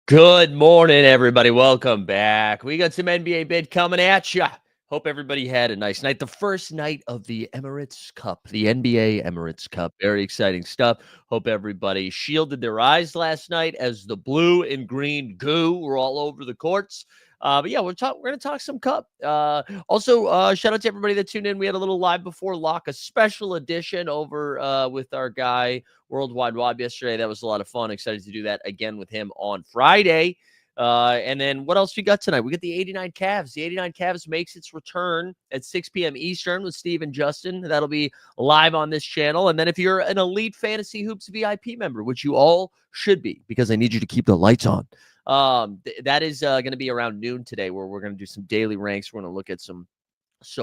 Good morning, everybody. Welcome back. We got some NBA bid coming at you. Hope everybody had a nice night. The first night of the Emirates Cup, the NBA Emirates Cup. Very exciting stuff. Hope everybody shielded their eyes last night as the blue and green goo were all over the courts. But yeah, we're going to talk some Cup. Also, shout out to everybody that tuned in. We had a little live before lock, a special edition over with our guy Worldwide Wob yesterday. That was a lot of fun. Excited to do that again with him on Friday. And then what else we got tonight? We got the 89 Cavs. The 89 Cavs makes its return at 6 p.m. Eastern with Steve and Justin. That'll be live on this channel. And then if you're an Elite Fantasy Hoops VIP member, which you all should be, because I need you to keep the lights on, that is going to be around noon today, where we're going to do some daily ranks. We're going to look at some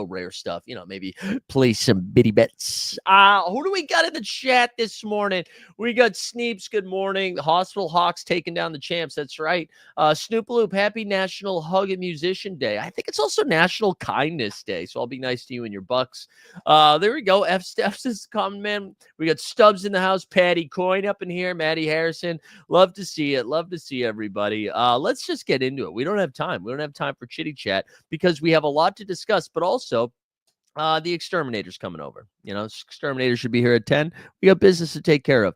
rare stuff, maybe play some bitty bets. Who do we got in the chat this morning? We got Sneeps, good morning. The Hospital Hawks taking down the champs. That's right. Snoopaloop, happy National Hug and Musician Day. I think it's also National Kindness Day, so I'll be nice to you and your bucks. There we go. F Steph's is coming, man. We got Stubbs in the house. Patty Coyne up in here. Maddie Harrison. Love to see it. Love to see everybody. Let's just get into it. We don't have time. We don't have time for chitty chat because we have a lot to discuss, but also the Exterminator's coming over. Exterminator should be here at 10. We got business to take care of.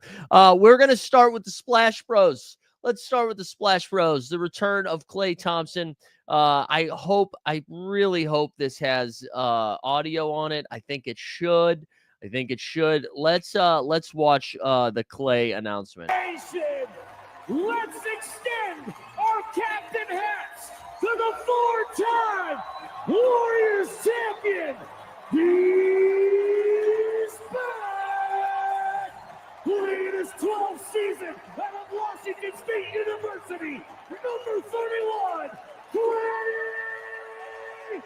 We're going to start with the Splash Bros. Let's start with the Splash Bros. The return of Klay Thompson. I really hope this has audio on it. I think it should. Let's watch the Klay announcement. Let's extend our captain hats to the four-time Warriors champion. He's back! Playing his 12th season out of Washington State University, number 31, Klay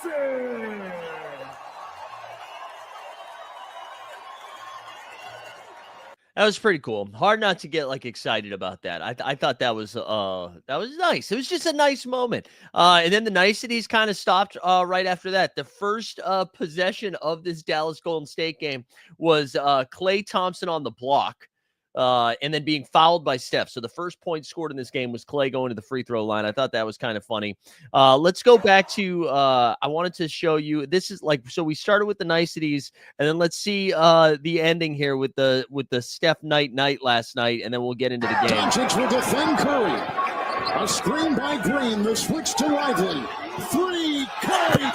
Thompson! That was pretty cool. Hard not to get excited about that. I thought that was nice. It was just a nice moment. And then the niceties kind of stopped right after that. The first possession of this Dallas Golden State game was Klay Thompson on the block. And then being fouled by Steph. So the first point scored in this game was Klay going to the free throw line. I thought that was kind of funny. Let's go back to, I wanted to show you, this is so we started with the niceties, and then let's see the ending here with the Steph night last night, and then we'll get into the game. Doncic will defend Curry. A screen by Green, the switch to Lively. Three, Curry.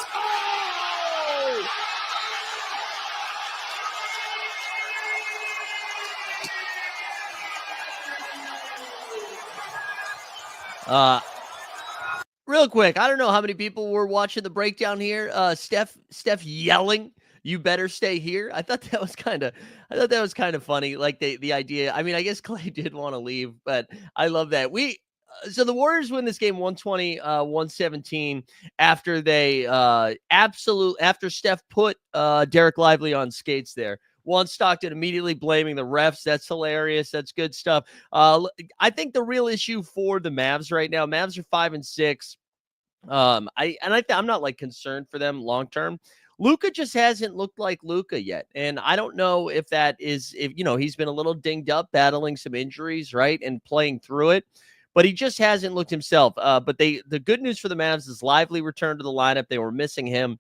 Real quick, I don't know how many people were watching the breakdown here. Steph yelling, "You better stay here." I thought that was kind of funny. Like the idea. I mean, I guess Klay did want to leave, but I love that. So the Warriors win this game 120-117 after they after Steph put Derek Lively on skates there. Juan Stockton immediately blaming the refs. That's hilarious. That's good stuff. I think the real issue for the Mavs right now, Mavs are 5-6. I'm not concerned for them long term. Luka just hasn't looked like Luka yet. And I don't know if that is, he's been a little dinged up, battling some injuries, right? And playing through it. But he just hasn't looked himself. But the good news for the Mavs is Lively returned to the lineup. They were missing him.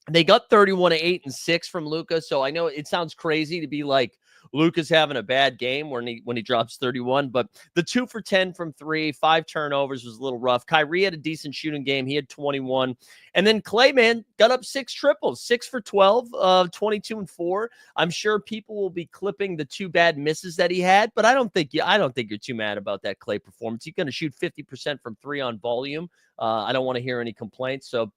They got 31-8 and 6 from Luka. So I know it sounds crazy to be like Luka's having a bad game when he drops 31, but the 2 for 10 from 3, 5 turnovers was a little rough. Kyrie had a decent shooting game. He had 21. And then Klay, man, got up 6 triples, 6 for 12, 22 and 4. I'm sure people will be clipping the 2 bad misses that he had, but I don't think you're too mad about that Klay performance. He's going to shoot 50% from 3 on volume. I don't want to hear any complaints. So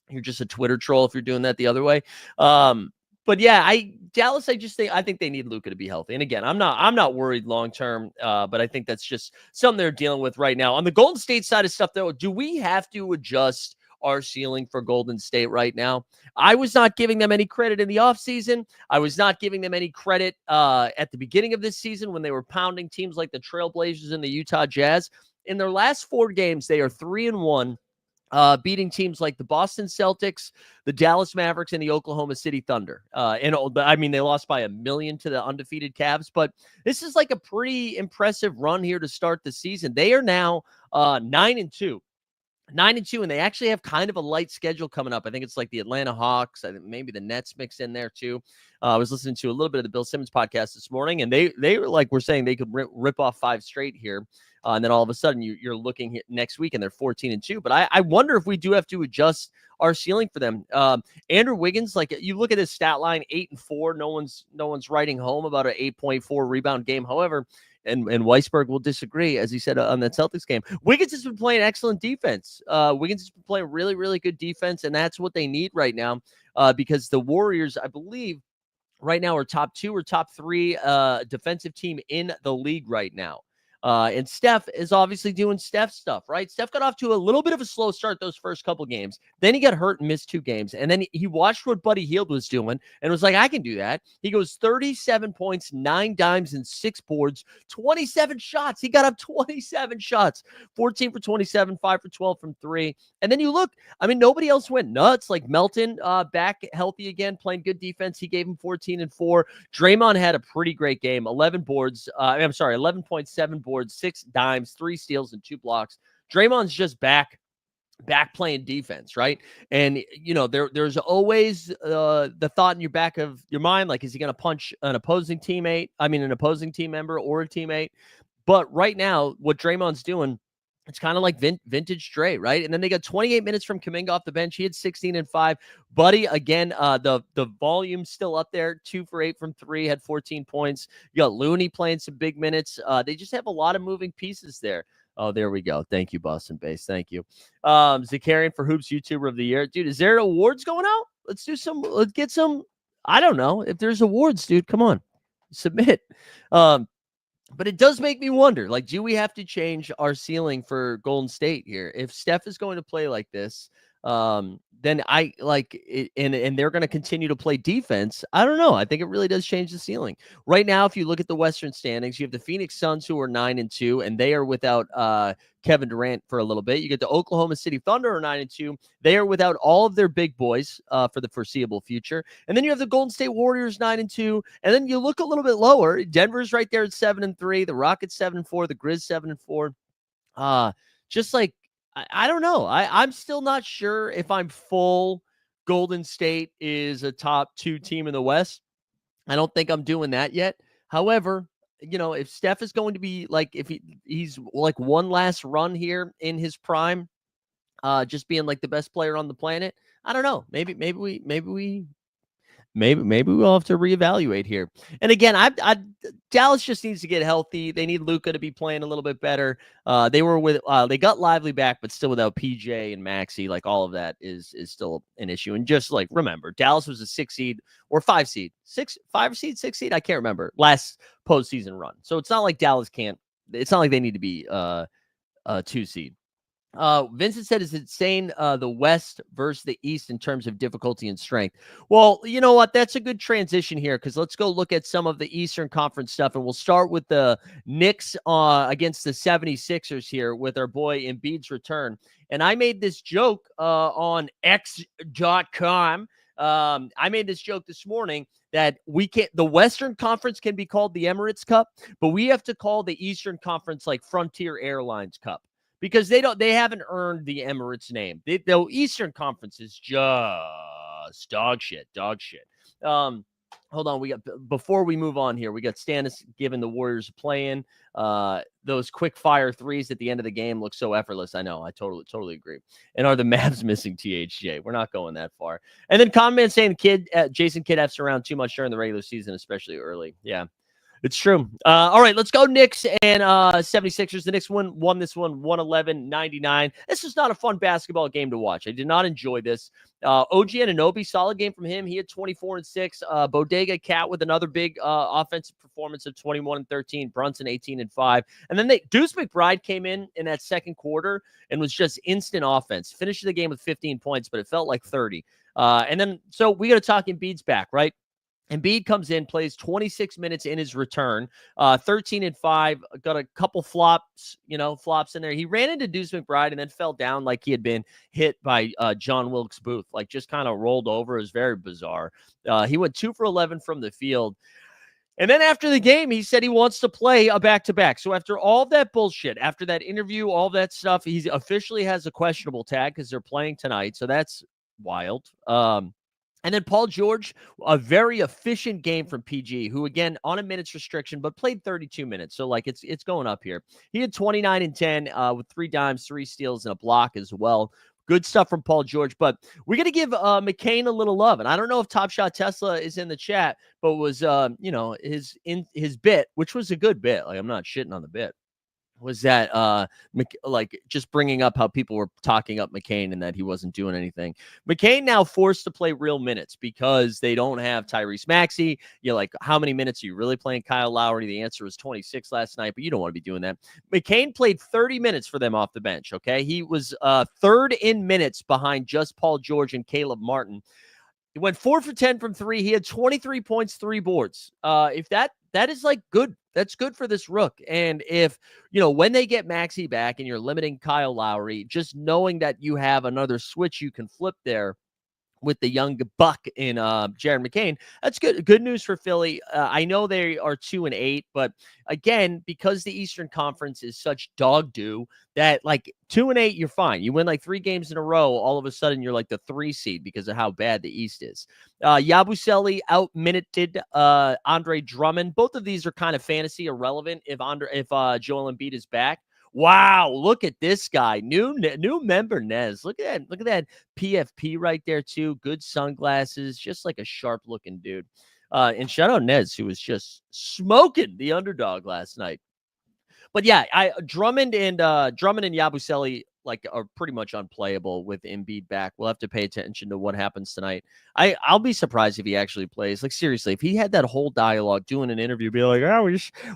you're just a Twitter troll if you're doing that the other way. But yeah, Dallas, I think they need Luka to be healthy. And again, I'm not worried long term, but I think that's just something they're dealing with right now. On the Golden State side of stuff, though, do we have to adjust our ceiling for Golden State right now? I was not giving them any credit in the offseason. I was not giving them any credit at the beginning of this season when they were pounding teams like the Trailblazers and the Utah Jazz. In their last 4 games, they are 3-1. beating teams like the Boston Celtics, the Dallas Mavericks, and the Oklahoma City Thunder. I mean, they lost by 1 million to the undefeated Cavs, but this is like a pretty impressive run here to start the season. They are now 9-2. 9-2, and they actually have kind of a light schedule coming up. I think it's like the Atlanta Hawks. I think maybe the Nets mix in there too. I was listening to a little bit of the Bill Simmons podcast this morning, and they were saying they could rip off 5 straight here. And then all of a sudden you're looking next week and they're 14-2. But I wonder if we do have to adjust our ceiling for them. Andrew Wiggins, like you look at his stat line, 8-4. No one's writing home about an 8.4 rebound game. However, and Weisberg will disagree, as he said on that Celtics game. Wiggins has been playing excellent defense. Wiggins has been playing really, really good defense, and that's what they need right now because the Warriors, I believe, right now are top 2 or top 3 defensive team in the league right now. And Steph is obviously doing Steph stuff, right? Steph got off to a little bit of a slow start those first couple games. Then he got hurt and missed 2 games. And then he watched what Buddy Hield was doing and was like, I can do that. He goes 37 points, 9 dimes, and 6 boards, 27 shots. He got up 27 shots, 14 for 27, 5 for 12 from 3. And then you look, I mean, nobody else went nuts. Like Melton back healthy again, playing good defense. He gave him 14 and 4. Draymond had a pretty great game, 11 boards. 11.7 boards, 6 dimes, 3 steals, and 2 blocks. Draymond's just back playing defense, right? And, you know, there's always the thought in your back of your mind, like, is he going to punch an opposing team member or a teammate? But right now, what Draymond's doing, it's kind of like vintage Dre, right? And then they got 28 minutes from Kuminga off the bench. He had 16 and 5. Buddy, again, the volume's still up there. 2 for 8 from 3, had 14 points. You got Looney playing some big minutes. They just have a lot of moving pieces there. Oh, there we go. Thank you, Boston Base. Thank you. Zakarian for Hoops YouTuber of the Year. Dude, is there awards going out? Let's get some. I don't know. If there's awards, dude, come on. Submit. But it does make me wonder, like, do we have to change our ceiling for Golden State here? If Steph is going to play like this, then I like it, and they're going to continue to play defense. I don't know. I think it really does change the ceiling. Right now, if you look at the Western standings, you have the Phoenix Suns, who are 9-2, and they are without Kevin Durant for a little bit. You get the Oklahoma City Thunder, are 9-2. They are without all of their big boys for the foreseeable future. And then you have the Golden State Warriors, 9-2. And then you look a little bit lower. Denver's right there at 7-3. The Rockets 7-4. The Grizz 7-4. Just like, I don't know. I'm still not sure if I'm full Golden State is a top 2 team in the West. I don't think I'm doing that yet. However, you know, if Steph is going to be like, if he's like one last run here in his prime, just being like the best player on the planet, I don't know. Maybe we'll have to reevaluate here. And again, Dallas just needs to get healthy. They need Luka to be playing a little bit better. They got Lively back, but still without PJ and Maxey. Like, all of that is still an issue. And just like, remember, Dallas was a 6 seed or 5 seed, 6 seed. I can't remember last postseason run. So it's not like Dallas can't. It's not like they need to be a 2 seed. Vincent said, is it saying the West versus the East in terms of difficulty and strength? Well, you know what? That's a good transition here, because let's go look at some of the Eastern Conference stuff, and we'll start with the Knicks against the 76ers here with our boy Embiid's return. And I made this joke on X.com. I made this joke this morning that the Western Conference can be called the Emirates Cup, but we have to call the Eastern Conference like Frontier Airlines Cup, because they haven't earned the Emirates name. The Eastern Conference is just dog shit. Hold on, before we move on here, we got Stannis giving the Warriors a play-in. Those quick fire threes at the end of the game look so effortless. I know, I totally agree. And are the Mavs missing THJ? We're not going that far. And then comment saying Jason Kidd F's around too much during the regular season, especially early. Yeah. It's true. All right, let's go Knicks and 76ers. The Knicks won this one 111-99. This is not a fun basketball game to watch. I did not enjoy this. OG Anunoby, solid game from him. He had 24 and 6. Bodega Cat with another big offensive performance of 21 and 13. Brunson 18 and 5. And then Deuce McBride came in that second quarter and was just instant offense. Finished the game with 15 points, but it felt like 30. And then so we got to talk Embiid's back, right? Embiid comes in, plays 26 minutes in his return, 13-5, got a couple flops in there. He ran into Deuce McBride and then fell down like he had been hit by John Wilkes Booth, like just kind of rolled over. It was very bizarre. He went 2 for 11 from the field. And then after the game, he said he wants to play a back-to-back. So after all that bullshit, after that interview, all that stuff, he officially has a questionable tag because they're playing tonight. So that's wild. And then Paul George, a very efficient game from PG, who again on a minutes restriction, but played 32 minutes. So like it's going up here. He had 29 and 10 with 3 dimes, 3 steals, and a block as well. Good stuff from Paul George. But we're gonna give McCain a little love. And I don't know if Top Shot Tesla is in the chat, but was his bit, which was a good bit. Like I'm not shitting on the bit. Was that like just bringing up how people were talking up McCain and that he wasn't doing anything. McCain now forced to play real minutes because they don't have Tyrese Maxey. You're like, how many minutes are you really playing Kyle Lowry? The answer was 26 last night, but you don't want to be doing that. McCain played 30 minutes for them off the bench, okay? He was third in minutes behind just Paul George and Caleb Martin. He went 4 for 10 from 3. He had 23 points, 3 boards. If that is like good. That's good for this rook. And if, when they get Maxey back and you're limiting Kyle Lowry, just knowing that you have another switch you can flip there with the young buck in Jared McCain, that's good. Good news for Philly. I know they are 2-8, but again, because the Eastern Conference is such dog doo that like 2-8, you're fine. You win like 3 games in a row, all of a sudden you're like the 3 seed because of how bad the East is. Yabusele out-minuted Andre Drummond. Both of these are kind of fantasy irrelevant if Joel Embiid is back. Wow, look at this guy. New member Nez. Look at that PFP right there too. Good sunglasses, just like a sharp looking dude. And shout out Nez, who was just smoking the underdog last night. But yeah, Drummond and Yabusele like are pretty much unplayable with Embiid back. We'll have to pay attention to what happens tonight. I'll be surprised if he actually plays. Like seriously, if he had that whole dialogue doing an interview, be like, "Oh,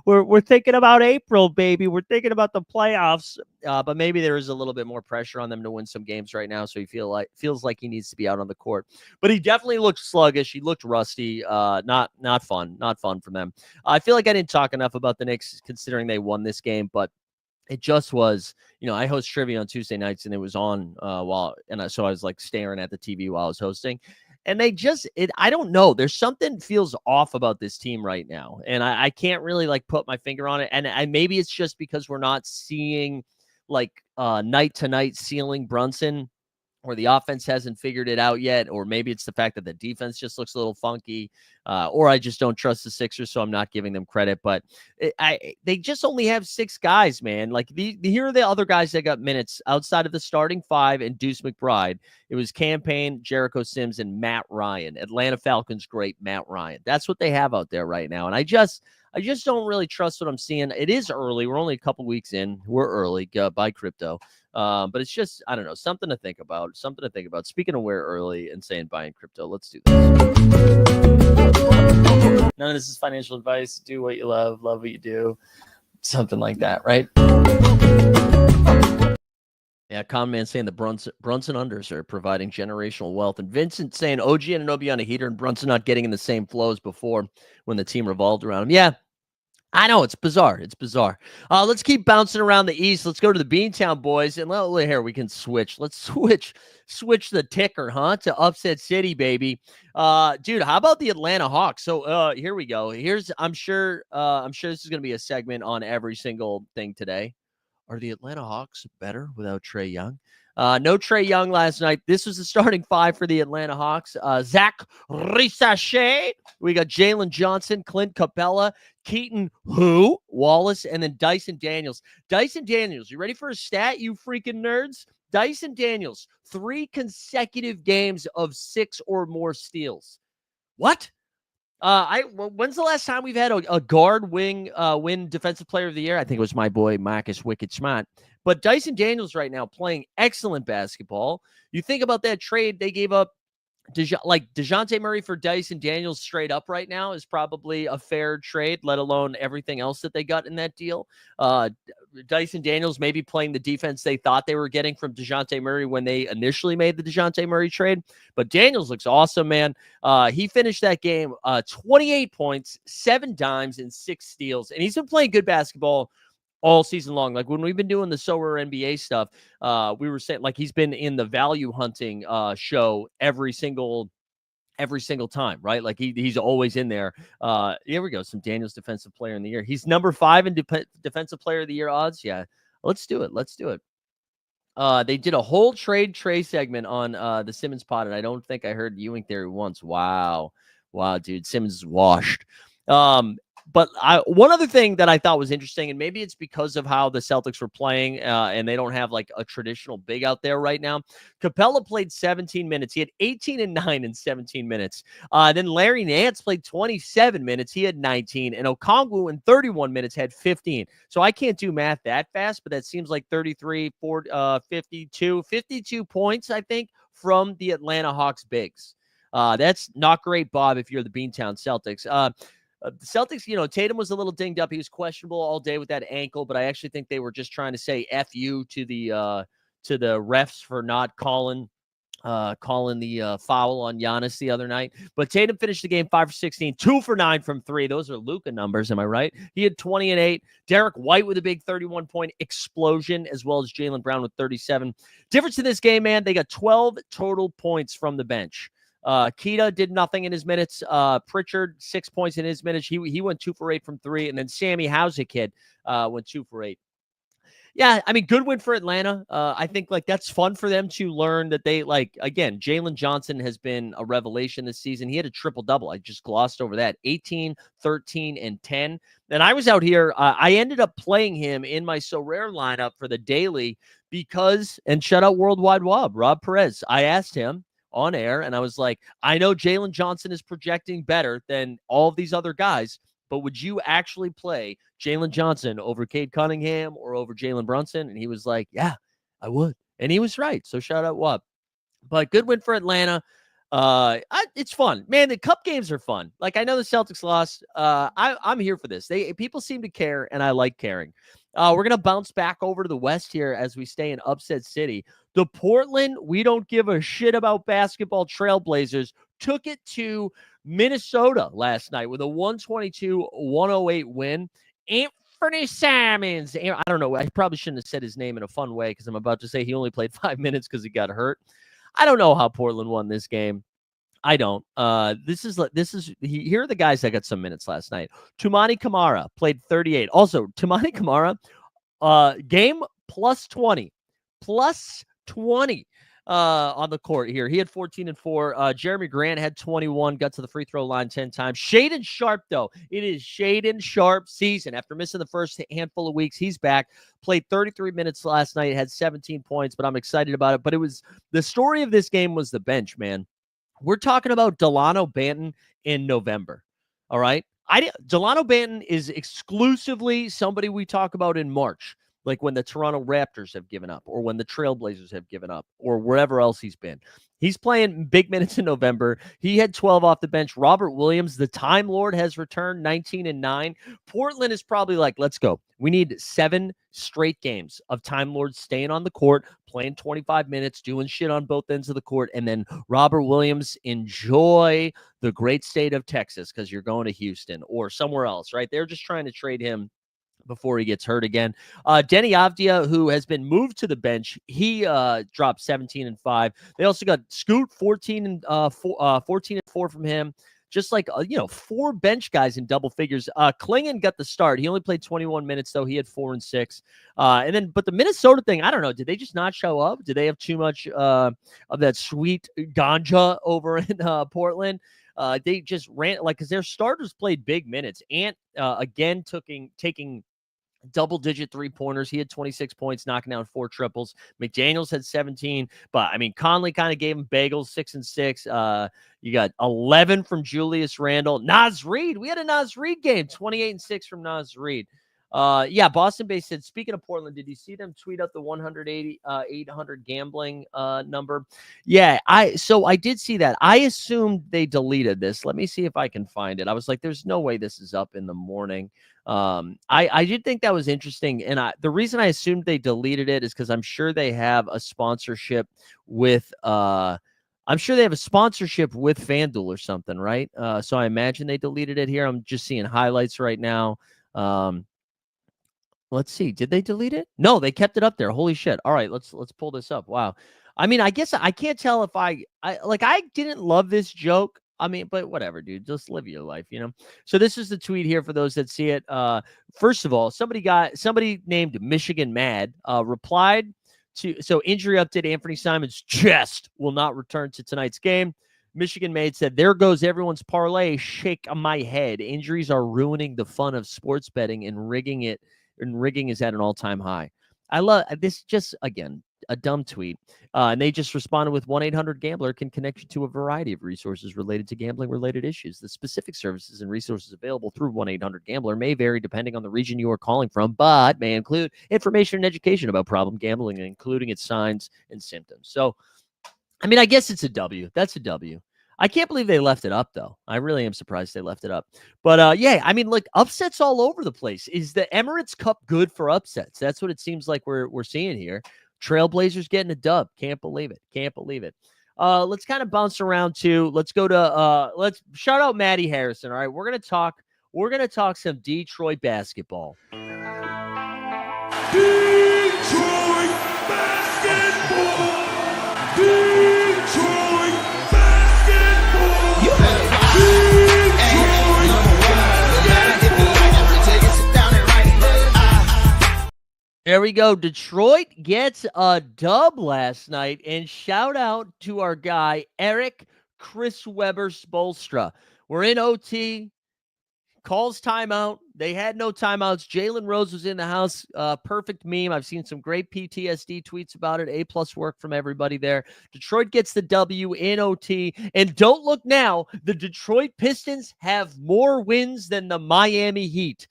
we're thinking about April, baby. We're thinking about the playoffs." But maybe there is a little bit more pressure on them to win some games right now, so he feels like he needs to be out on the court. But he definitely looked sluggish. He looked rusty. Not fun for them. I feel like I didn't talk enough about the Knicks considering they won this game, but it just was, I host trivia on Tuesday nights and it was on so I was like staring at the TV while I was hosting. And I don't know. There's something feels off about this team right now. And I can't really like put my finger on it. And maybe it's just because we're not seeing like night to night ceiling Brunson, or the offense hasn't figured it out yet, or maybe it's the fact that the defense just looks a little funky, or I just don't trust the Sixers, so I'm not giving them credit. But they just only have 6 guys, man. Like here are the other guys that got minutes outside of the starting 5 and Deuce McBride. It was Campaign, Jericho Sims, and Matt Ryan. Atlanta Falcons great Matt Ryan. That's what they have out there right now, and I just don't really trust what I'm seeing. It is early. We're only a couple weeks in. We're early. Buy crypto. But it's just, I don't know, something to think about. Speaking of we're early and saying buying crypto, let's do this. None of this is financial advice. Do what you love what you do. Something like that, right? Yeah, Con Man saying the Brunson unders are providing generational wealth. And Vincent saying OG Anunoby on a heater and Brunson not getting in the same flow as before when the team revolved around him. Yeah, I know. It's bizarre. Let's keep bouncing around the East. Let's go to the Beantown boys. And here we can switch. Let's switch the ticker, to Upset City, baby. Dude, how about the Atlanta Hawks? So here we go. I'm sure this is going to be a segment on every single thing today. Are the Atlanta Hawks better without Trae Young? No Trae Young last night. This was the starting 5 for the Atlanta Hawks. Zach Risachet. We got Jalen Johnson, Clint Capella, Keaton Wallace, and then Dyson Daniels. Dyson Daniels, you ready for a stat, you freaking nerds? Dyson Daniels, 3 consecutive games of 6 or more steals. What? When's the last time we've had a guard win Defensive Player of the Year? I think it was my boy Marcus Wicked Smart. But Dyson Daniels right now playing excellent basketball. You think about that trade, they gave up DeJounte Murray for Dyson Daniels straight up right now is probably a fair trade, let alone everything else that they got in that deal. Dyson Daniels maybe playing the defense they thought they were getting from DeJounte Murray when they initially made the DeJounte Murray trade. But Daniels looks awesome, man. He finished that game 28 points, 7 dimes, and 6 steals. And he's been playing good basketball all season long. Like when we've been doing the SORARE NBA stuff, we were saying like he's been in the value hunting show every single time, right? Like he's always in there. Here we go. Some Daniels Defensive Player in the Year. He's number 5 in Defensive Player of the Year odds. Yeah, let's do it. They did a whole trade segment on the Simmons pod, and I don't think I heard Ewing Theory once. Wow, dude, Simmons is washed. But one other thing that I thought was interesting, and maybe it's because of how the Celtics were playing, and they don't have like a traditional big out there right now. Capella played 17 minutes. He had 18 and 9 in 17 minutes. Then Larry Nance played 27 minutes. He had 19. And Okongwu in 31 minutes had 15. So I can't do math that fast, but that seems like 33, 52 points, I think, from the Atlanta Hawks bigs. That's not great, Bob, if you're the Beantown Celtics. The Celtics, Tatum was a little dinged up. He was questionable all day with that ankle, but I actually think they were just trying to say F you to the refs for not calling the foul on Giannis the other night. But Tatum finished the game 5 for 16, 2 for 9 from 3. Those are Luka numbers, am I right? He had 20 and 8. Derek White with a big 31-point explosion, as well as Jaylen Brown with 37. Difference in this game, man, they got 12 total points from the bench. Keita did nothing in his minutes. Pritchard, 6 points in his minutes. He went 2 for 8 from 3. And then Sammy Hauser kid went 2 for 8. Yeah, I mean, good win for Atlanta. I think like that's fun for them to learn that they again, Jalen Johnson has been a revelation this season. He had a triple-double. I just glossed over that. 18, 13, and 10. And I was out here. I ended up playing him in my SORARE lineup for the daily because, and shout out Worldwide Rob Perez. I asked him on air, and I was like, I know Jalen Johnson is projecting better than all of these other guys, but would you actually play Jalen Johnson over Cade Cunningham or over Jalen Brunson? And he was like, yeah, I would. And he was right. So shout out Wub. But good win for Atlanta. It's fun. Man, the cup games are fun. Like, I know the Celtics lost. I'm here for this. People seem to care, and I like caring. We're going to bounce back over to the West here as we stay in Upset City. The Portland, we don't give a shit about basketball Trailblazers took it to Minnesota last night with a 122-108 win. Anthony Simons. I don't know. I probably shouldn't have said his name in a fun way because I'm about to say he only played 5 minutes because he got hurt. I don't know how Portland won this game. I don't. Here are the guys that got some minutes last night. Toumani Camara played 38. Also, Toumani Camara, game plus 20 on the court here. He had 14 and 4. Jeremy Grant had 21, got to the free throw line 10 times. Shaedon Sharpe, though. It is Shaedon Sharpe season. After missing the first handful of weeks, he's back. Played 33 minutes last night, had 17 points, but I'm excited about it. But it was the story of this game was the bench, man. We're talking about Delano Banton in November. All right. Delano Banton is exclusively somebody we talk about in March. Like when the Toronto Raptors have given up or when the Trailblazers have given up or wherever else he's been. He's playing big minutes in November. He had 12 off the bench. Robert Williams, the Time Lord, has returned 19 and 9. Portland is probably like, let's go. We need 7 straight games of Time Lord staying on the court, playing 25 minutes, doing shit on both ends of the court. And then Robert Williams, enjoy the great state of Texas because you're going to Houston or somewhere else, right? They're just trying to trade him before he gets hurt again. Denny Avdia, who has been moved to the bench, he dropped 17 and 5. They also got Scoot 14 and 4 from him. Just like 4 bench guys in double figures. Klingon got the start. He only played 21 minutes though. He had 4 and 6. But the Minnesota thing, I don't know. Did they just not show up? Did they have too much of that sweet ganja over in Portland? They just ran because their starters played big minutes. Ant again taking double-digit 3-pointers. He had 26 points, knocking down 4 triples. McDaniels had 17, but I mean, Conley kind of gave him bagels, 6 and 6. You got 11 from Julius Randle. Naz Reid, we had a Naz Reid game, 28 and 6 from Naz Reid. Yeah, Boston Bay said, speaking of Portland, did you see them tweet out the 800 gambling number? Yeah, I did see that. I assumed they deleted this. Let me see if I can find it. I was like, there's no way this is up in the morning. I did think that was interesting. And the reason I assumed they deleted it is because I'm sure they have a sponsorship with I'm sure they have a sponsorship with FanDuel or something, right? So I imagine they deleted it here. I'm just seeing highlights right now. Let's see. Did they delete it? No, they kept it up there. Holy shit. All right, let's pull this up. Wow. I mean, I guess I can't tell if I didn't love this joke. I mean, but whatever, dude. Just live your life, you know. So this is the tweet here for those that see it. First of all, somebody named Michigan Mad replied to injury update, Anthony Simon's chest will not return to tonight's game. Michigan Made said, there goes everyone's parlay. Shake my head. Injuries are ruining the fun of sports betting and rigging is at an all-time high. I love this. Just again, a dumb tweet. And they just responded with 1-800-GAMBLER can connect you to a variety of resources related to gambling-related issues. The specific services and resources available through 1-800-GAMBLER may vary depending on the region you are calling from, but may include information and education about problem gambling, including its signs and symptoms. So, I mean, I guess it's a W. That's a W. I can't believe they left it up, though. I really am surprised they left it up. But, yeah, I mean, like, upsets all over the place. Is the Emirates Cup good for upsets? That's what it seems like we're seeing here. Trailblazers getting a dub. Can't believe it. Can't believe it. Let's kind of bounce around, too. Let's go to let's shout out Maddie Harrison, all right? We're going to talk some Detroit basketball. Detroit basketball! Detroit basketball! You better fly. There we go. Detroit gets a dub last night, and shout out to our guy, Eric Chris Weber Spolstra. We're in OT. Calls timeout. They had no timeouts. Jalen Rose was in the house. Perfect meme. I've seen some great PTSD tweets about it. A+ work from everybody there. Detroit gets the W in OT. And don't look now. The Detroit Pistons have more wins than the Miami Heat.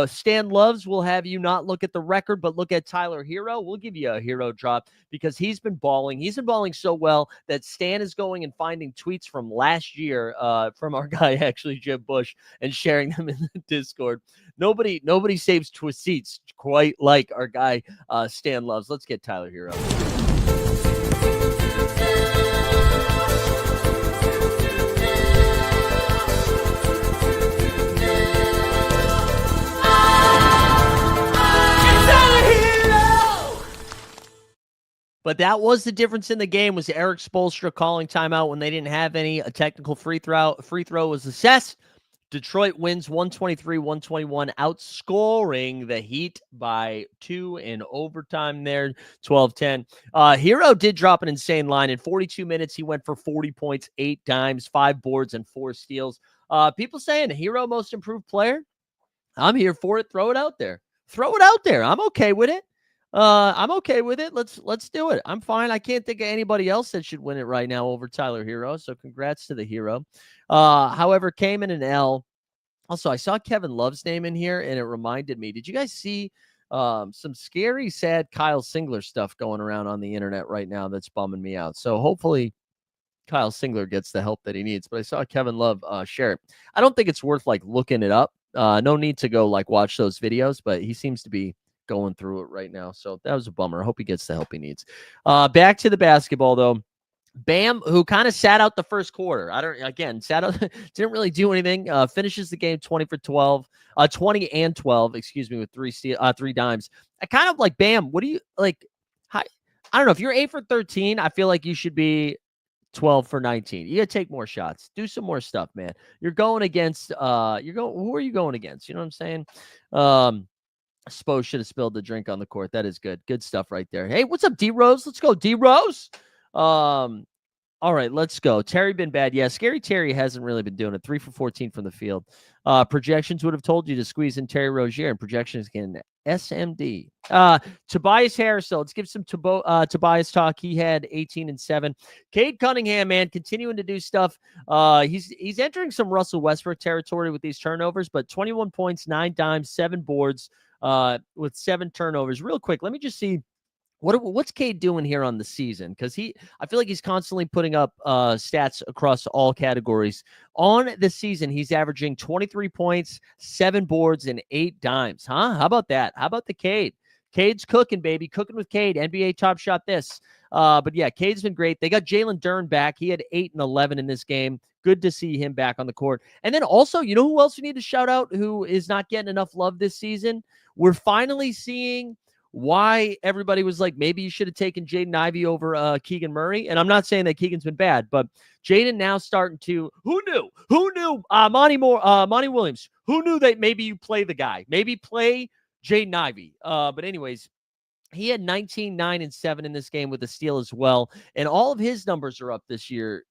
Stan Loves will have you not look at the record, but look at Tyler Hero. We'll give you a hero drop because he's been balling. He's been balling so well that Stan is going and finding tweets from last year from our guy, actually, Jim Bush, and sharing them in the Discord. Nobody saves tweets quite like our guy, Stan Loves. Let's get Tyler Hero. But that was the difference in the game, was Eric Spoelstra calling timeout when they didn't have any. A technical free throw was assessed. Detroit wins 123-121, outscoring the Heat by 2 in overtime there, 12-10. Hero did drop an insane line. In 42 minutes, he went for 40 points, 8 dimes, 5 boards, and 4 steals. People saying Hero most improved player. I'm here for it. Throw it out there. I'm okay with it. Let's do it. I'm fine. I can't think of anybody else that should win it right now over Tyler Hero. So congrats to the Hero. However, came in an L. Also, I saw Kevin Love's name in here, and it reminded me. Did you guys see some scary, sad Kyle Singler stuff going around on the internet right now that's bumming me out? So hopefully Kyle Singler gets the help that he needs. But I saw Kevin Love share it. I don't think it's worth like looking it up. No need to go like watch those videos, but he seems to be going through it right now. So that was a bummer. I hope he gets the help he needs. Back to the basketball though. Bam, who kind of sat out the first quarter. Sat out, didn't really do anything. Finishes the game 20 and 12, with 3 dimes. I kind of like, Bam, what do you like? I don't know. If you're 8 for 13, I feel like you should be 12 for 19. You got to take more shots. Do some more stuff, man. You're going against, who are you going against? You know what I'm saying? Spo should have spilled the drink on the court. That is good. Good stuff right there. Hey, what's up, D Rose? Let's go, D Rose. All right, let's go. Terry been bad. Yeah, Scary Terry hasn't really been doing it. 3 for 14 from the field. Projections would have told you to squeeze in Terry Rozier, and projections can SMD. Tobias Harris, though. Let's give some Tobias talk. He had 18 and 7. Cade Cunningham, man, continuing to do stuff. He's entering some Russell Westbrook territory with these turnovers, but 21 points, 9 dimes, 7 boards, with 7 turnovers. Real quick, let me just see. What's Cade doing here on the season? Because I feel like he's constantly putting up stats across all categories. On the season, he's averaging 23 points, 7 boards, and 8 dimes. Huh? How about that? How about the Cade? Cade's cooking, baby. Cooking with Cade. NBA Top Shot this. But yeah, Cade's been great. They got Jalen Dern back. He had 8 and 11 in this game. Good to see him back on the court. And then also, you know who else we need to shout out who is not getting enough love this season? We're finally seeing why everybody was like, maybe you should have taken Jaden Ivey over Keegan Murray. And I'm not saying that Keegan's been bad, but Jaden now starting to, who knew Monty Williams, who knew that maybe you play the guy, maybe play Jaden Ivey. But anyways, he had 19, 9, and 7 in this game with a steal as well. And all of his numbers are up this year.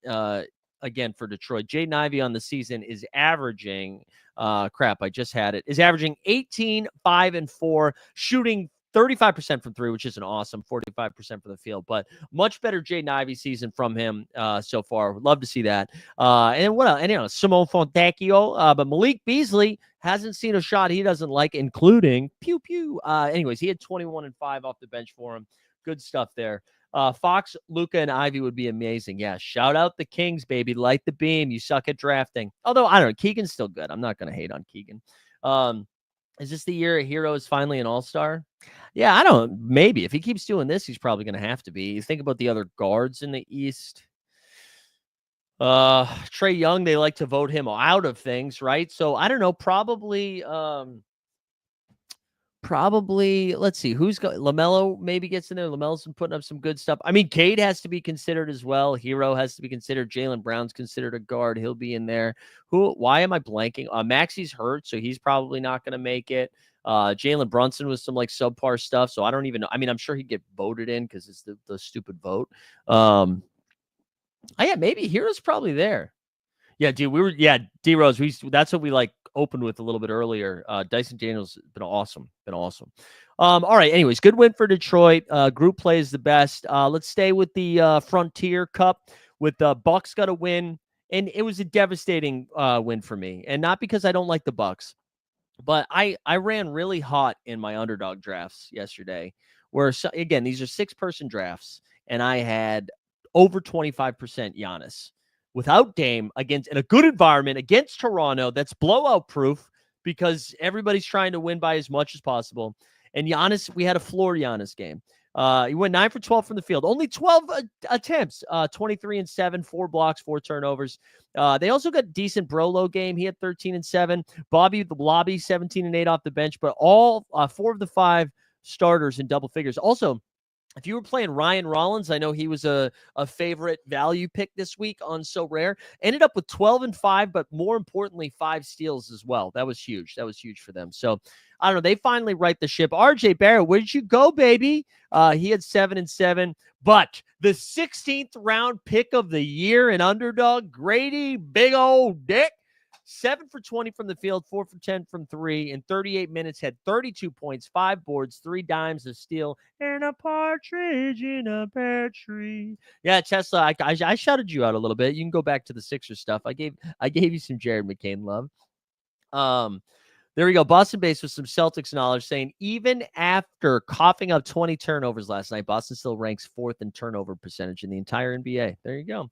Again, for Detroit, Jaden Ivey on the season is averaging, I just had it, is averaging 18, 5, and 4, shooting 35% from 3, which is an awesome 45% from the field, but much better Jaden Ivey season from him so far. Would love to see that. And what else? And Simone Fontecchio, but Malik Beasley hasn't seen a shot he doesn't like, including pew pew. Anyways, he had 21 and 5 off the bench for him. Good stuff there. Fox, Luka, and Ivy would be amazing. Yeah, shout out the Kings, baby. Light the beam. You suck at drafting. Although, I don't know. Keegan's still good. I'm not going to hate on Keegan. Is this the year a hero is finally an all-star? Yeah, I don't. Maybe. If he keeps doing this, he's probably going to have to be. You think about the other guards in the East. Trae Young, they like to vote him out of things, right? So, I don't know. Probably, let's see, who's got LaMelo maybe gets in there. LaMelo's been putting up some good stuff. I mean, Cade has to be considered as well. Hero has to be considered. Jaylen Brown's considered a guard. He'll be in there. Why am I blanking? Maxey's hurt, so he's probably not going to make it. Jalen Brunson with some like subpar stuff. So I don't even know. I mean, I'm sure he'd get voted in because it's the stupid vote. Yeah, maybe Hero's probably there. Yeah, dude, D-Rose, that's what we like opened with a little bit earlier. Dyson Daniels been awesome. All right, anyways, good win for Detroit. Group play is the best. Let's stay with the Frontier Cup with the Bucks got a win, and it was a devastating win for me. And not because I don't like the Bucks, but I ran really hot in my underdog drafts yesterday, where, again, these are 6-person drafts, and I had over 25% Giannis. Without Dame against in a good environment against Toronto, that's blowout proof because everybody's trying to win by as much as possible. And Giannis, we had a floor Giannis game. He went 9 for 12 from the field, only 12 attempts, 23 and 7, 4 blocks, 4 turnovers. They also got decent Brolo game. He had 13 and 7. Bobby the Lobby 17 and 8 off the bench, but all 4 of the 5 starters in double figures. Also, if you were playing Ryan Rollins, I know he was a favorite value pick this week on SORARE. Ended up with 12 and 5, but more importantly, 5 steals as well. That was huge. That was huge for them. So, I don't know. They finally right the ship. RJ Barrett, where did you go, baby? He had 7 and 7. But the 16th round pick of the year in underdog, Grady Big Old Dick, 7 for 20 from the field, 4 for 10 from 3. In 38 minutes, had 32 points, 5 boards, 3 dimes, a steal, and a partridge in a pear tree. Yeah, Tesla, I shouted you out a little bit. You can go back to the Sixers stuff. I gave you some Jared McCain love. There we go. Boston based with some Celtics knowledge saying even after coughing up 20 turnovers last night, Boston still ranks 4th in turnover percentage in the entire NBA. There you go.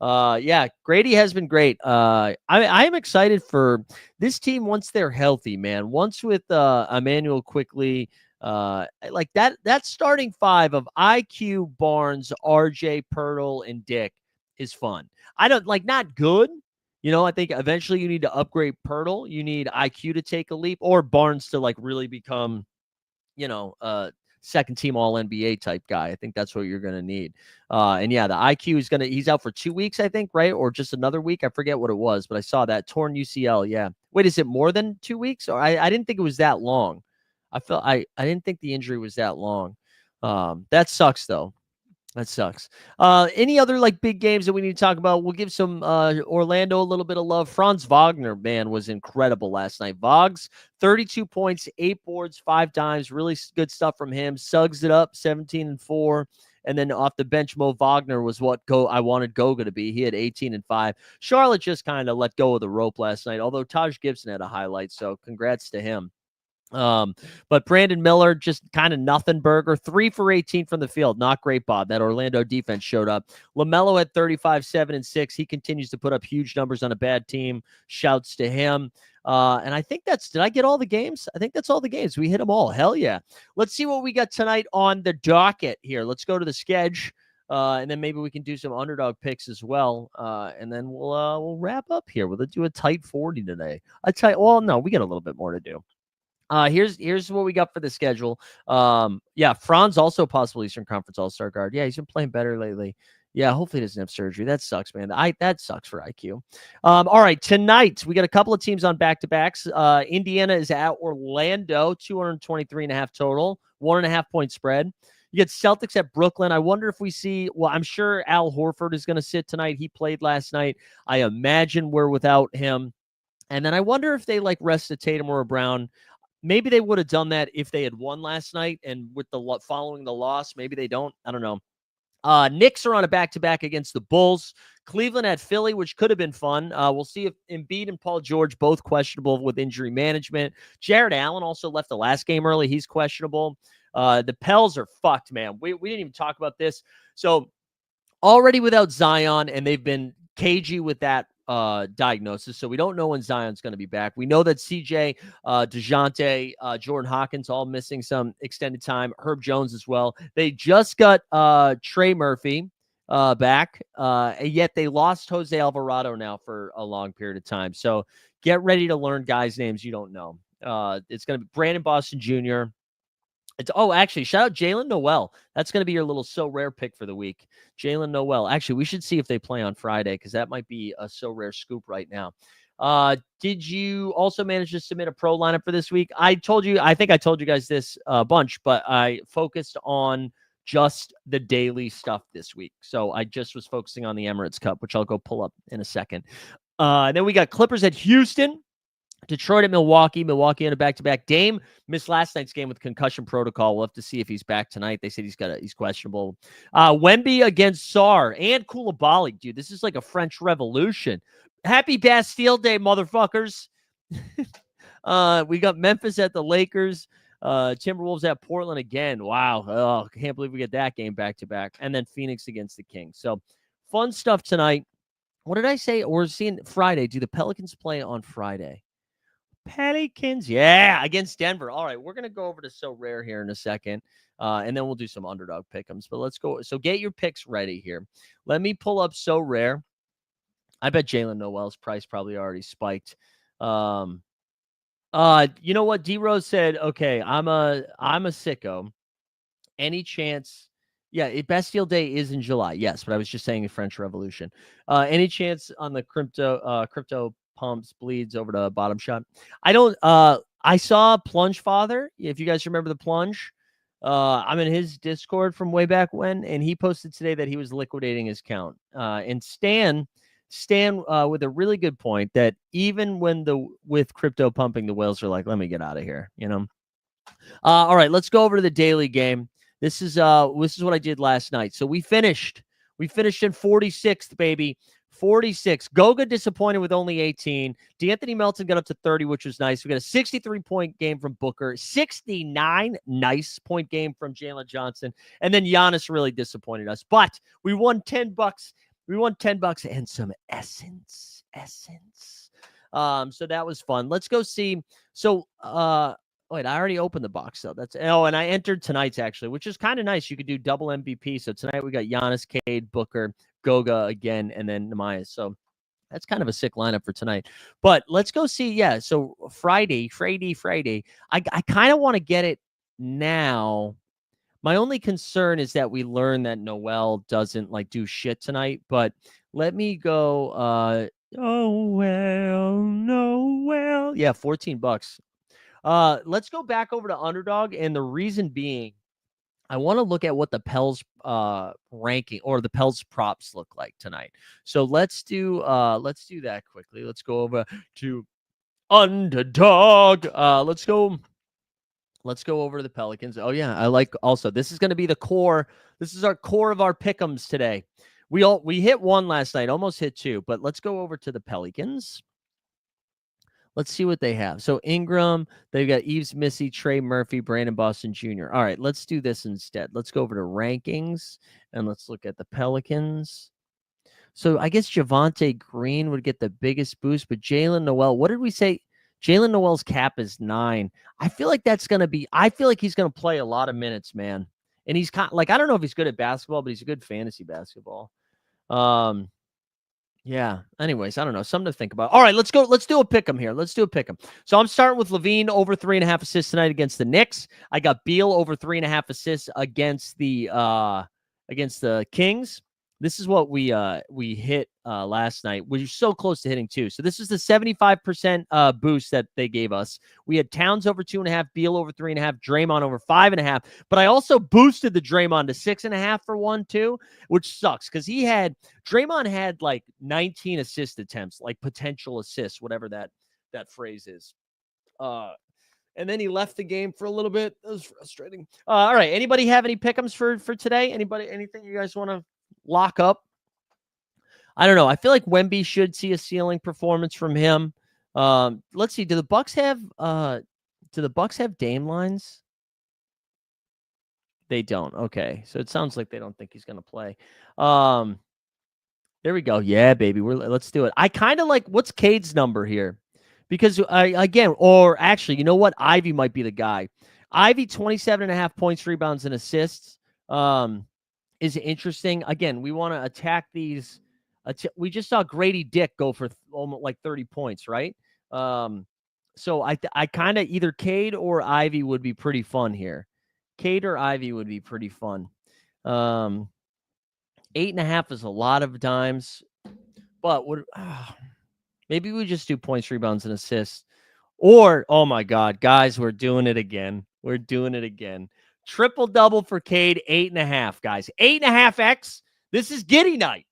Yeah, Grady has been great. I am excited for this team once they're healthy, man. Once with Emmanuel quickly, like that starting 5 of IQ, Barnes, RJ, Pirtle, and Dick is fun. I don't like not good. You know, I think eventually you need to upgrade Pirtle. You need IQ to take a leap, or Barnes to like really become, second team all NBA type guy. I think that's what you're going to need. And yeah, the IQ is he's out for 2 weeks, I think, right? Or just another week. I forget what it was, but I saw that torn UCL. Yeah. Wait, is it more than 2 weeks? Or I didn't think it was that long. I didn't think the injury was that long. That sucks though. That sucks. Any other like big games that we need to talk about? We'll give some Orlando a little bit of love. Franz Wagner, man, was incredible last night. Vogs, 32 points, 8 boards, 5 dimes. Really good stuff from him. Suggs it up, 17-4. And then off the bench, Mo Wagner was what I wanted Goga to be. He had 18-5. Charlotte just kind of let go of the rope last night, although Taj Gibson had a highlight. So congrats to him. But Brandon Miller, just kind of nothing burger. 3 for 18 from the field. Not great, Bob. That Orlando defense showed up. LaMelo had 35, 7, and 6. He continues to put up huge numbers on a bad team. Shouts to him. And I think did I get all the games? I think that's all the games. We hit them all. Hell yeah. Let's see what we got tonight on the docket here. Let's go to the sketch. And then maybe we can do some underdog picks as well. And then we'll wrap up here. We'll do a tight 40 today. Well, no, we got a little bit more to do. Here's what we got for the schedule. Yeah, Franz also possible Eastern Conference All-Star guard. Yeah, he's been playing better lately. Yeah, hopefully he doesn't have surgery. That sucks, man. That sucks for IQ. All right, tonight we got a couple of teams on back-to-backs. Indiana is at Orlando, 223.5 total, 1.5 point spread. You get Celtics at Brooklyn. I wonder if we see, well, I'm sure Al Horford is going to sit tonight. He played last night. I imagine we're without him. And then I wonder if they rest a Tatum or a Brown. Maybe they would have done that if they had won last night, and with the following the loss, maybe they don't. I don't know. Knicks are on a back-to-back against the Bulls. Cleveland at Philly, which could have been fun. We'll see if Embiid and Paul George both questionable with injury management. Jared Allen also left the last game early. He's questionable. The Pels are fucked, man. We didn't even talk about this. So already without Zion, and they've been cagey with that diagnosis. So we don't know when Zion's going to be back. We know that CJ, DeJounte, Jordan Hawkins all missing some extended time. Herb Jones as well. They just got Trey Murphy back, and yet they lost Jose Alvarado now for a long period of time. So get ready to learn guys' names you don't know. It's going to be Brandon Boston Jr., actually, shout out Jalen Noel. That's going to be your little So Rare pick for the week. Jalen Noel. Actually, we should see if they play on Friday because that might be a So Rare scoop right now. Did you also manage to submit a pro lineup for this week? I think I told you guys this a bunch, but I focused on just the daily stuff this week. So I just was focusing on the Emirates Cup, which I'll go pull up in a second. Then we got Clippers at Houston. Detroit at Milwaukee. Milwaukee on a back-to-back. Dame missed last night's game with concussion protocol. We'll have to see if he's back tonight. They said he's questionable. Wemby against Sar and Koulibaly. Dude, this is like a French Revolution. Happy Bastille Day, motherfuckers. We got Memphis at the Lakers. Timberwolves at Portland again. Wow. Oh, can't believe we get that game back-to-back. And then Phoenix against the Kings. So fun stuff tonight. What did I say? We're seeing Friday. Do the Pelicans play on Friday? Pelicans, yeah, against Denver. All right, we're going to go over to So Rare here in a second, and then we'll do some underdog pick'ems. But let's go. So get your picks ready here. Let me pull up So Rare. I bet Jalen Noel's price probably already spiked. You know what? D-Rose said, okay, I'm a sicko. Any chance? Yeah, Bastille Day is in July. Yes, but I was just saying the French Revolution. Any chance on the crypto pumps bleeds over to bottom shot? I don't. I saw Plunge Father. If you guys remember the Plunge, I'm in his Discord from way back when, and he posted today that he was liquidating his count. And Stan with a really good point that even with crypto pumping, the whales are like, let me get out of here. All right, let's go over to the daily game. This is what I did last night. So we finished in 46th, baby. 46. Goga disappointed with only 18. D'Anthony Melton got up to 30, which was nice. We got a 63-point game from Booker, 69 nice point game from Jalen Johnson, and then Giannis really disappointed us. But we won $10. We won $10 and some essence. So that was fun. Let's go see. So wait, I already opened the box though. And I entered tonight's actually, which is kind of nice. You could do double MVP. So tonight we got Giannis, Cade, Booker, Goga again, and then Nehemiah. So that's kind of a sick lineup for tonight. But let's go see. Yeah. So Friday. I kind of want to get it now. My only concern is that we learn that Noel doesn't do shit tonight. But let me go. Noel. Yeah, $14. Let's go back over to underdog, and the reason being I want to look at what the Pels ranking or the Pels props look like tonight. So let's do that quickly. Let's go over to Underdog. Let's go over to the Pelicans. Oh yeah, I like also. This is going to be the core. This is our core of our pick'ems today. We hit one last night, almost hit two, but let's go over to the Pelicans. Let's see what they have. So Ingram, they've got Eves Missy, Trey Murphy, Brandon Boston Jr. All right, let's do this instead. Let's go over to rankings and let's look at the Pelicans. So I guess Javonte Green would get the biggest boost, but Jalen Noel, what did we say? Jalen Noel's cap is 9. I feel like he's going to play a lot of minutes, man. And he's kind of, like, I don't know if he's good at basketball, but he's a good fantasy basketball. Yeah. Anyways, I don't know. Something to think about. All right, let's go. Let's do a pick 'em here. Let's do a pick 'em. So I'm starting with Levine over 3.5 assists tonight against the Knicks. I got Beal over 3.5 assists against the Kings. This is what we hit last night. We were so close to hitting 2. So this is the 75% boost that they gave us. We had Towns over 2.5, Beal over 3.5, Draymond over 5.5. But I also boosted the Draymond to 6.5 for 1 too, which sucks because Draymond had like 19 assist attempts, like potential assists, whatever that phrase is. And then he left the game for a little bit. That was frustrating. All right. Anybody have any pick'ems for today? Anything you guys want to lock up? I don't know. I feel like Wemby should see a ceiling performance from him. Let's see. Do the Bucks have Dame lines? They don't. Okay. So it sounds like they don't think he's going to play. There we go. Yeah, baby. Let's do it. I kind of like, what's Cade's number here? Because or actually, you know what? Ivy might be the guy. Ivy, 27.5 points, rebounds, and assists. Is interesting. Again, we want to attack these. We just saw Grady Dick go for almost like 30 points, right? So I kind of either Cade or Ivy would be pretty fun here. Cade or Ivy would be pretty fun. 8.5 is a lot of dimes, but maybe we just do points, rebounds, and assists. Or, oh my God, guys, we're doing it again. We're doing it again. Triple double for Cade, 8.5, guys. 8.5x. This is Giddey night.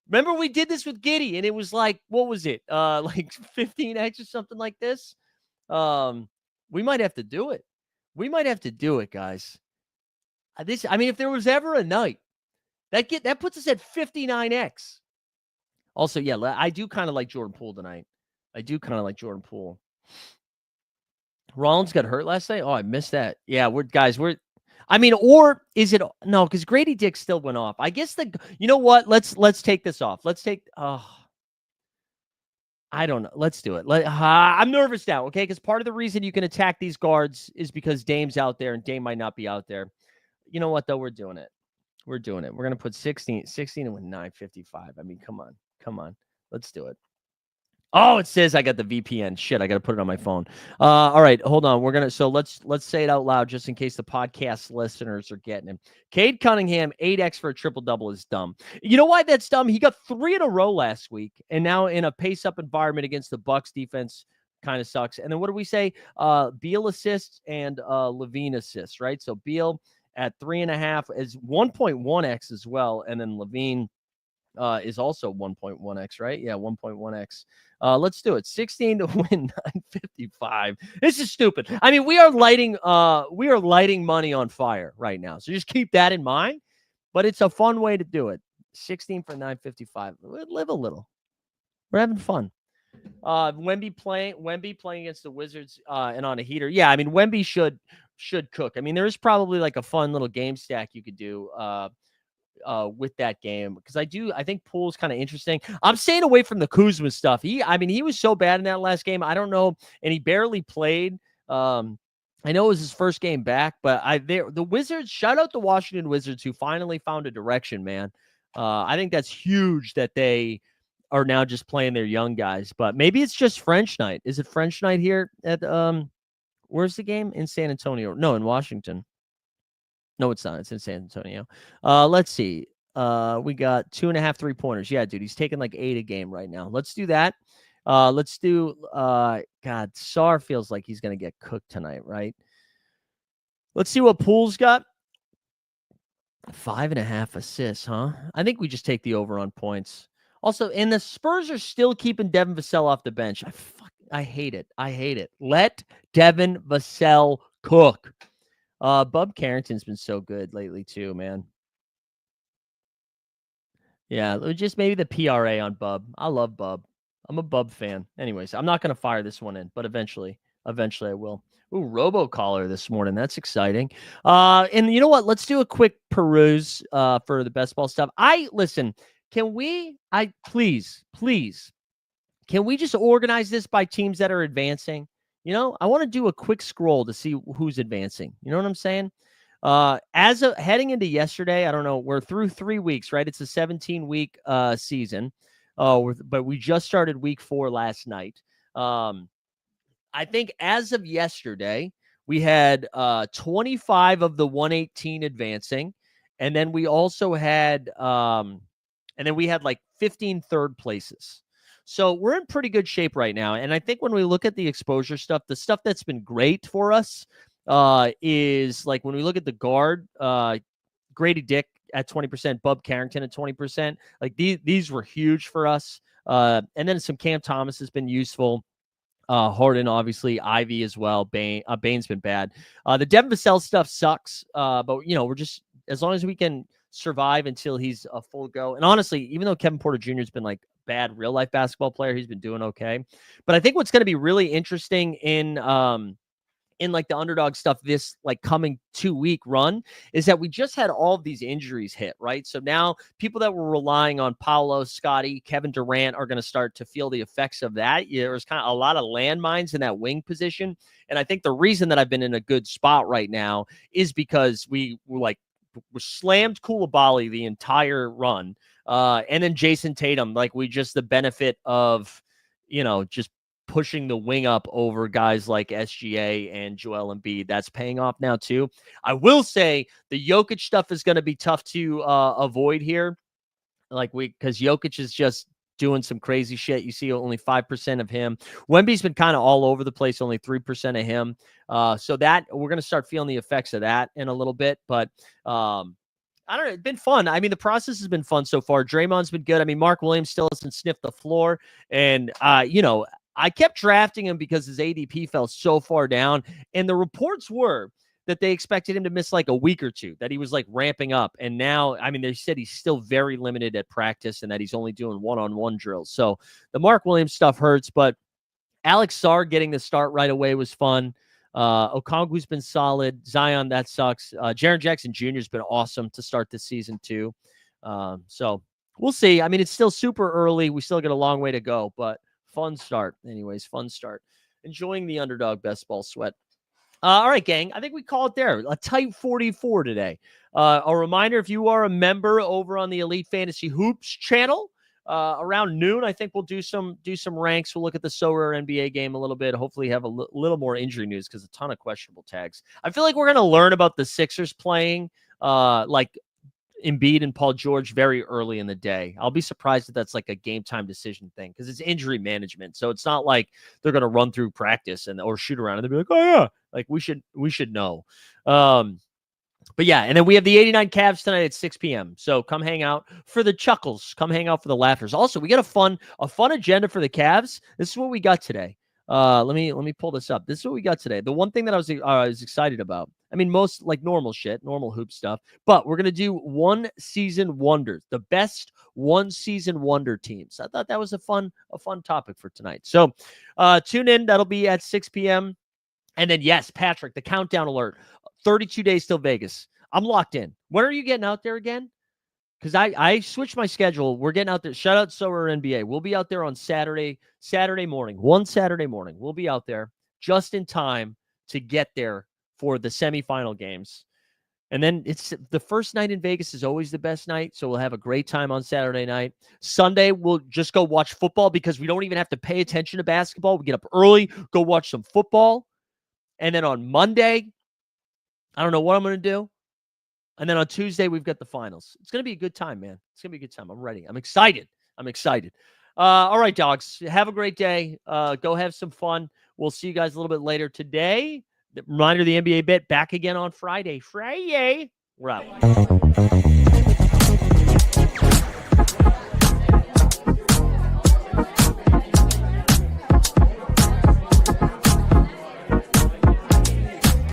Remember we did this with Giddey, and it was like, what was it? Like 15x or something like this. We might have to do it. We might have to do it, guys. If there was ever a night that puts us at 59x. Also, yeah, I do kind of like Jordan Poole tonight. Rollins got hurt last night. Oh, I missed that. Yeah, or is it no? Because Grady Dick still went off. I guess you know what? Let's take this off. I don't know. Let's do it. I'm nervous now, okay? Because part of the reason you can attack these guards is because Dame's out there and Dame might not be out there. You know what, though? We're doing it. We're going to put 16 and with 955. I mean, come on. Let's do it. Oh, it says I got the VPN. Shit, I got to put it on my phone. All right, hold on. Let's say it out loud just in case the podcast listeners are getting him. Cade Cunningham, 8x for a triple-double is dumb. You know why that's dumb? He got 3 in a row last week, and now in a pace-up environment against the Bucks defense kind of sucks. And then what do we say? Beal assists and Levine assists, right? So Beal at 3.5 is 1.1x as well, and then Levine is also 1.1x, right? Yeah, 1.1x. Let's do it. 16 to win 955. This is stupid. I mean, we are lighting money on fire right now. So just keep that in mind. But it's a fun way to do it. 16 for 955. Live a little. We're having fun. Wemby playing against the Wizards and on a heater. Yeah, I mean, Wemby should cook. I mean, there is probably like a fun little game stack you could do with that game, because I think Poole's kind of interesting. I'm staying away from the Kuzma stuff. He was so bad in that last game. I don't know, and he barely played. I know it was his first game back, but the Wizards, shout out the Washington Wizards, who finally found a direction, man. I think that's huge that they are now just playing their young guys, but maybe it's just French night. Is it French night here at where's the game? In San Antonio? No, in Washington. No, it's not. It's in San Antonio. Let's see. We got 2.5 3-pointers. Yeah, dude, he's taking like 8 a game right now. Let's do that. Let's do God, Sar feels like he's gonna get cooked tonight, right? Let's see what Poole's got. 5.5 assists, huh? I think we just take the over on points. Also, and the Spurs are still keeping Devin Vassell off the bench. I hate it. I hate it. Let Devin Vassell cook. Bub Carrington's been so good lately too, man. Yeah, just maybe the PRA on Bub. I love Bub. I'm a Bub fan. Anyways, I'm not going to fire this one in, but eventually I will. Ooh, robocaller this morning. That's exciting. And you know what? Let's do a quick peruse for the best ball stuff. Listen, can we please can we just organize this by teams that are advancing? You know, I want to do a quick scroll to see who's advancing. You know what I'm saying? As of heading into yesterday, I don't know, we're through 3 weeks, right? It's a 17-week season. But we just started week 4 last night. I think as of yesterday, we had 25 of the 118 advancing, and then we also had like 15 third places. So we're in pretty good shape right now. And I think when we look at the exposure stuff, the stuff that's been great for us is like when we look at the guard, Grady Dick at 20%, Bub Carrington at 20%. Like these were huge for us. And then some Cam Thomas has been useful. Harden, obviously, Ivy as well. Bane's been bad. The Devin Vassell stuff sucks, but we're just as long as we can survive until he's a full go. And honestly, even though Kevin Porter Jr. has been like bad real life basketball player, he's been doing okay. But I think what's going to be really interesting in like the underdog stuff this like coming 2-week run is that we just had all of these injuries hit, right? So now people that were relying on Paolo, Scotty, Kevin Durant are going to start to feel the effects of that. There's kind of a lot of landmines in that wing position. And I think the reason that I've been in a good spot right now is because we slammed Koulibaly the entire run. And then Jason Tatum, like we just the benefit of, just pushing the wing up over guys like SGA and Joel Embiid. That's paying off now too. I will say the Jokic stuff is going to be tough to avoid here. Because Jokic is just doing some crazy shit. You see only 5% of him. Wemby's been kind of all over the place, only 3% of him. So that we're going to start feeling the effects of that in a little bit. But I don't know. It's been fun. I mean, the process has been fun so far. Draymond's been good. I mean, Mark Williams still hasn't sniffed the floor. And, I kept drafting him because his ADP fell so far down. And the reports were that they expected him to miss like a week or two, that he was like ramping up. And now, I mean, they said he's still very limited at practice and that he's only doing one-on-one drills. So the Mark Williams stuff hurts, but Alex Sarr getting the start right away was fun. Okongwu's been solid. Zion, that sucks. Jaren Jackson Jr. has been awesome to start this season too. So we'll see. I mean, it's still super early. We still got a long way to go, but fun start. Anyways, fun start. Enjoying the underdog best ball sweat. All right, gang. I think we call it there. A tight 44 today. A reminder, if you are a member over on the Elite Fantasy Hoops channel, around noon, I think we'll do some ranks. We'll look at the SORARE NBA game a little bit. Hopefully have a little more injury news because a ton of questionable tags. I feel like we're going to learn about the Sixers playing like Embiid and Paul George very early in the day. I'll be surprised if that's like a game time decision thing because it's injury management. So it's not like they're going to run through practice or shoot around and they'll be like, oh yeah, like we should know. But yeah, and then we have the 89 Cavs tonight at 6 p.m. So come hang out for the chuckles. Come hang out for the laughers. Also, we got a fun agenda for the Cavs. This is what we got today. Let me pull this up. This is what we got today. The one thing that I was excited about. I mean, most like normal shit, normal hoop stuff. But we're gonna do one season wonders, the best one season wonder teams. I thought that was a fun topic for tonight. So tune in. That'll be at 6 p.m. And then yes, Patrick, the countdown alert. 32 days till Vegas. I'm locked in. When are you getting out there again? Because I switched my schedule. We're getting out there. Shout out SORARE NBA. We'll be out there on Saturday morning. One Saturday morning. We'll be out there just in time to get there for the semifinal games. And then it's the first night in Vegas is always the best night. So we'll have a great time on Saturday night. Sunday, we'll just go watch football because we don't even have to pay attention to basketball. We get up early, go watch some football. And then on Monday, I don't know what I'm going to do. And then on Tuesday, we've got the finals. It's going to be a good time, man. It's going to be a good time. I'm ready. I'm excited. All right, dogs. Have a great day. Go have some fun. We'll see you guys a little bit later today. Reminder, the NBA bit back again on Friday. We're out.